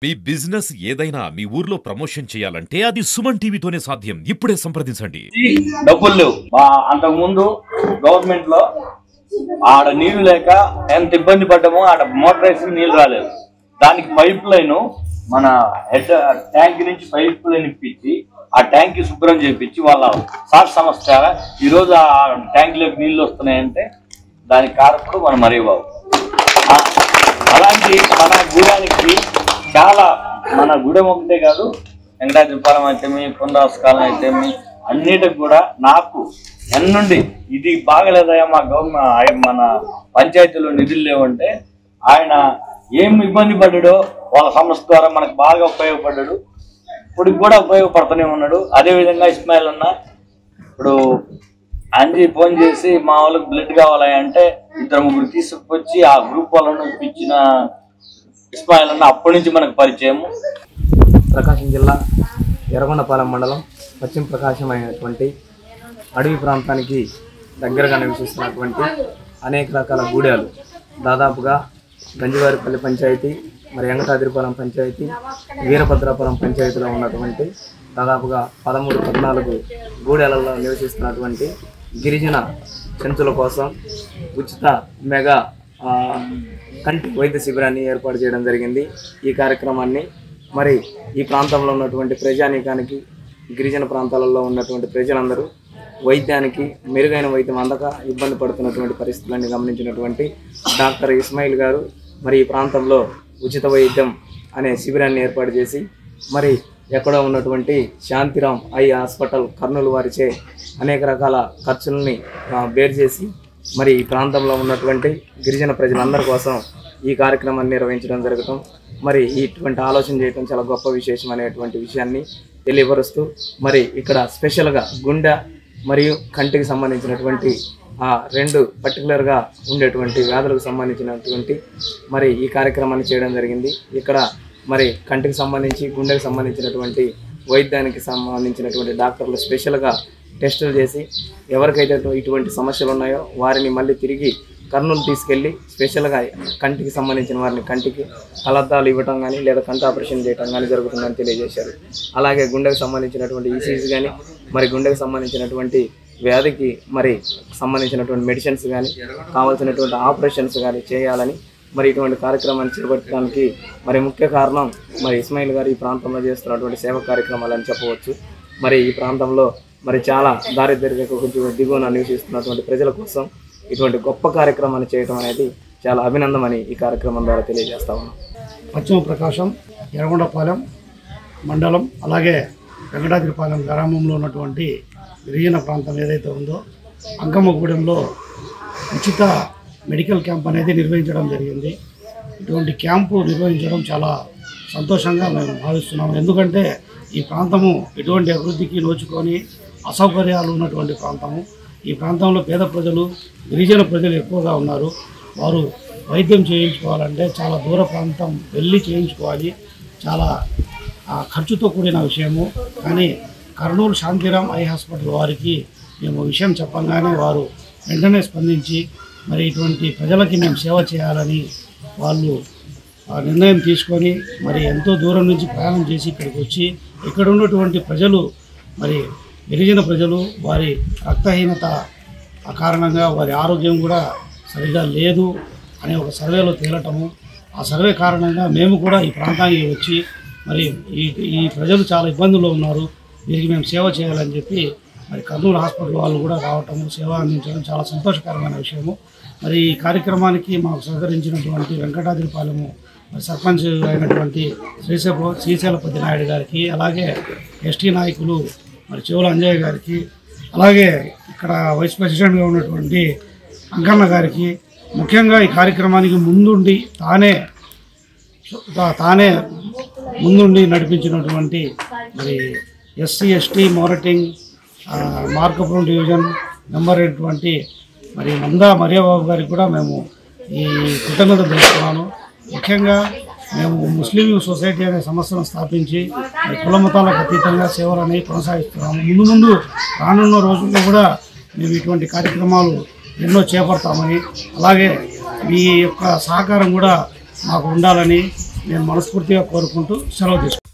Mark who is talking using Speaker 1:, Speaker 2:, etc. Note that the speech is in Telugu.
Speaker 1: మీ బిజినెస్ ఏదైనా మీ ఊర్లో ప్రమోషన్ చేయాలంటే అది సుమన్ టీవీతోనే సాధ్యం. ఇప్పుడే సంప్రదించండి.
Speaker 2: డబ్బులు లేవు. అంతకు ముందు గవర్నమెంట్ లో ఆడ నీళ్లు లేక ఎంత ఇబ్బంది పడ్డామో ఆడ మోటార్ వేసి నీళ్లు రాలేదు. దానికి పైప్ లైన్ మన హెడ్ ట్యాంక్ నుంచి పైప్ లైన్ ఇప్పించి ఆ ట్యాంక్ శుభ్రం చేయించి వాళ్ళ సార్ సంస్థ ఈ రోజు ఆ ట్యాంక్ లోకి నీళ్లు వస్తున్నాయంటే దానికి కారకుడు మన మరీబాబు. అలాంటి మన గూడానికి చాలా మన గూడెం ఒకటే కాదు, వెంకటాద్రిపాలెం అయితేమి, పునరాసకాలం అయితేమి, అన్నిటికి కూడా నాకు ఎన్నుండి ఇది బాగలేదయ్యా మా గవర్నమెంట్ మన పంచాయతీలో నిధులు లేవంటే ఆయన ఏం ఇబ్బంది పడ్డాడో వాళ్ళ సంస్థ ద్వారా మనకు బాగా ఉపయోగపడ్డాడు. ఇప్పుడు కూడా ఉపయోగపడుతూనే ఉన్నాడు. అదేవిధంగా ఇస్మాయిల్ అన్న ఇప్పుడు అంజీ ఫోన్ చేసి మా వాళ్ళకి బ్లడ్ కావాలి అంటే 2-3 తీసుకొచ్చి ఆ గ్రూప్ వాళ్ళను ఇప్పించిన ఇస్మాయిల్ అన్న అప్పటి నుంచి మనకు పరిచయం.
Speaker 3: ప్రకాశం జిల్లా ఎర్రగొండపాలెం మండలం పశ్చిమ ప్రకాశం అయినటువంటి అడవి ప్రాంతానికి దగ్గరగా నివసిస్తున్నటువంటి అనేక రకాల గూడాలు దాదాపుగా గంజివారిపల్లి పంచాయతీ, మరి వెంకటాద్రిపాలెం పంచాయతీ, వీరభద్రాపురం పంచాయతీలో ఉన్నటువంటి దాదాపుగా 13-14 గూడెలలో నివసిస్తున్నటువంటి గిరిజన చెంచుల కోసం ఉచిత మెగా కంటి వైద్య శిబిరాన్ని ఏర్పాటు చేయడం జరిగింది. ఈ కార్యక్రమాన్ని మరి ఈ ప్రాంతంలో ఉన్నటువంటి ప్రజానీకానికి, గిరిజన ప్రాంతాలలో ఉన్నటువంటి ప్రజలందరూ వైద్యానికి మెరుగైన వైద్యం అందక ఇబ్బంది పడుతున్నటువంటి పరిస్థితులన్నీ గమనించినటువంటి డాక్టర్ ఇస్మాయిల్ గారు మరి ఈ ప్రాంతంలో ఉచిత వైద్యం అనే శిబిరాన్ని ఏర్పాటు చేసి మరి ఎక్కడో ఉన్నటువంటి శాంతిరామ్ ఐ హాస్పిటల్ కర్నూలు వారిచే అనేక రకాల ఖర్చులని బేర్ చేసి మరి ఈ ప్రాంతంలో ఉన్నటువంటి గిరిజన ప్రజలందరి కోసం ఈ కార్యక్రమాన్ని నిర్వహించడం జరగటం, మరి ఇటువంటి ఆలోచన చేయడం చాలా గొప్ప విశేషం అనేటువంటి విషయాన్ని తెలియపరుస్తూ మరి ఇక్కడ స్పెషల్గా గుండె మరియు కంటికి సంబంధించినటువంటి 2 పర్టికులర్గా ఉండేటువంటి వ్యాధులకు సంబంధించినటువంటి మరి ఈ కార్యక్రమాన్ని చేయడం జరిగింది. ఇక్కడ మరి కంటికి సంబంధించి, గుండెకి సంబంధించినటువంటి వైద్యానికి సంబంధించినటువంటి డాక్టర్లు స్పెషల్గా టెస్టులు చేసి ఎవరికైతే ఇటువంటి సమస్యలు ఉన్నాయో వారిని మళ్ళీ తిరిగి కర్నూలు తీసుకెళ్ళి స్పెషల్గా కంటికి సంబంధించిన వారిని కంటికి కలద్దాలు ఇవ్వటం కానీ లేదా కంటి ఆపరేషన్ చేయటం కానీ జరుగుతుందని తెలియజేశారు. అలాగే గుండెకు సంబంధించినటువంటి ఈసీజీ కానీ, మరి గుండెకు సంబంధించినటువంటి వ్యాధికి మరి సంబంధించినటువంటి మెడిసిన్స్ కానీ, కావాల్సినటువంటి ఆపరేషన్స్ కానీ చేయాలని మరి ఇటువంటి కార్యక్రమాన్ని చేపట్టడానికి మరి ముఖ్య కారణం మరి ఇస్మాయిల్ గారు ఈ ప్రాంతంలో చేస్తున్నటువంటి సేవా కార్యక్రమాలని చెప్పవచ్చు. మరి ఈ ప్రాంతంలో మరి చాలా దారిద్ర్యకు కొంచెం దిగువన నివసిస్తున్నటువంటి ప్రజల కోసం ఇటువంటి గొప్ప కార్యక్రమాన్ని చేయడం అనేది చాలా అభినందనని ఈ కార్యక్రమం ద్వారా తెలియజేస్తా ఉన్నాం.
Speaker 4: పశ్చిమ ప్రకాశం ఎర్రగొండపాలెం మండలం అలాగే వెంకటాద్రిపాలెం గ్రామంలో ఉన్నటువంటి గిరిజన ప్రాంతం ఏదైతే ఉందో అంకమ్మగూడెంలో ఉచిత మెడికల్ క్యాంప్ అనేది నిర్వహించడం జరిగింది. ఇటువంటి క్యాంపు నిర్వహించడం చాలా సంతోషంగా మేము భావిస్తున్నాము. ఎందుకంటే ఈ ప్రాంతము ఎటువంటి అభివృద్ధికి నోచుకొని అసౌకర్యాలు ఉన్నటువంటి ప్రాంతము. ఈ ప్రాంతంలో పేద ప్రజలు, గిరిజన ప్రజలు ఎక్కువగా ఉన్నారు. వారు వైద్యం చేయించుకోవాలంటే చాలా దూర ప్రాంతం వెళ్ళి చేయించుకోవాలి. చాలా ఖర్చుతో కూడిన విషయము. కానీ కర్నూలు శాంతిరామ్ ఐ హాస్పిటల్ వారికి మేము విషయం చెప్పంగానే వారు వెంటనే స్పందించి మరి ఇటువంటి ప్రజలకి మేము సేవ చేయాలని వాళ్ళు నిర్ణయం తీసుకొని మరి ఎంతో దూరం నుంచి ప్రయాణం చేసి ఇక్కడికి వచ్చి ఇక్కడ ఉన్నటువంటి ప్రజలు మరి గిరిజన ప్రజలు వారి రక్తహీనత కారణంగా వారి ఆరోగ్యం కూడా సరిగా లేదు అనే ఒక సర్వేలో తేలటము, ఆ సర్వే కారణంగా మేము కూడా ఈ ప్రాంతానికి వచ్చి మరి ఈ ప్రజలు చాలా ఇబ్బందుల్లో ఉన్నారు, వీరికి మేము సేవ చేయాలని చెప్పి మరి కర్నూలు హాస్పిటల్ వాళ్ళు కూడా రావటము, సేవ అందించడం చాలా సంతోషకరమైన విషయము. మరి ఈ కార్యక్రమానికి మాకు సహకరించినటువంటి వెంకటాద్రిపాలెము సర్పంచ్ అయినటువంటి శ్రీశైలపతి నాయుడు గారికి, అలాగే ఎస్టీ నాయకులు మరి చెవుల అంజయ్య గారికి, అలాగే ఇక్కడ వైస్ ప్రెసిడెంట్గా ఉన్నటువంటి అంకన్న గారికి, ముఖ్యంగా ఈ కార్యక్రమానికి ముందుండి తానే ముందుండి నడిపించినటువంటి మరి ఎస్సీ ఎస్టీ మోరటింగ్ మార్కపురం డివిజన్ మెంబర్ అయినటువంటి మరి నందా మరియాబాబు గారికి కూడా మేము ఈ కృతజ్ఞత తెలుపుతున్నాను. ముఖ్యంగా మేము ముస్లిం సొసైటీ అనే సంస్థను స్థాపించి కుల మతాలకు అతీతంగా సేవలు అనేవి కొనసాగిస్తున్నాము. ముందు రానున్న రోజుల్లో కూడా మేము ఇటువంటి కార్యక్రమాలు ఎన్నో చేపడతామని, అలాగే మీ యొక్క సహకారం కూడా మాకు ఉండాలని నేను మనస్ఫూర్తిగా కోరుకుంటూ సెలవు తీసుకుంటాను.